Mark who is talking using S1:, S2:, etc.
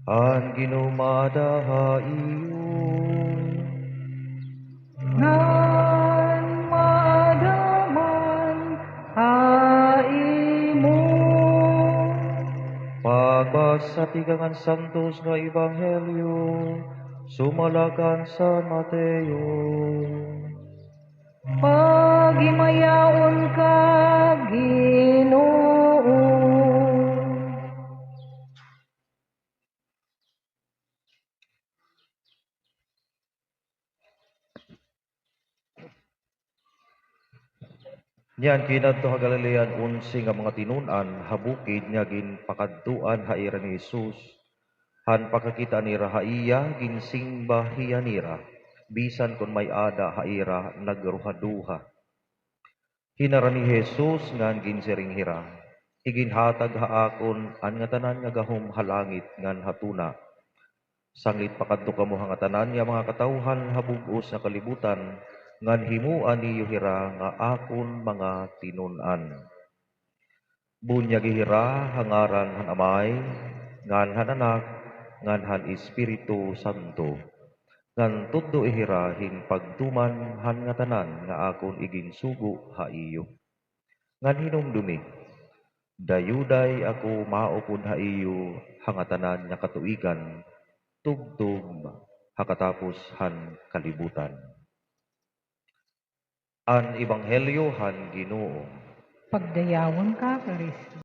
S1: An ginumadaha iyo.
S2: Nan madaman haimo.
S1: Pagbasa ti kangan santos nga ebanghelyo, sumalakan sa Mateo.
S2: Pagimayaon ka, Ginoo.
S1: Niyan kinadto ha Galilean unsi nga mga tinunan habukid nga ginpakadtuan haira ni Jesus. Han pakakita ni Rahaiya ginsimba hiya nira. Bisan kon may ada haira nagruhaduha. Hinara ni Jesus ngan ginsiring hira. Iginhatag haakon an nga tanan nga gahom halangit ngan hatuna. Sanglit pakadto kamo nga tanan nga mga katawhan habug-os nga kalibutan ngan himuan niyo hira nga akon mga tinunan. Bunyag hira hangaran han Amay, ngan han Anak, ngan han Espiritu Santo. Ngan tuddo ihira hin pagtuman han nga tanan nga akon iginsugo ha iyo. Ngan hinumdumi, dayuday ako maupod ha iyo hangatanan nga katuigan, tugtog hakatapos han kalibutan. An Ebanghelyo han Ginoo.
S2: Pagdayawon ka, Kristo.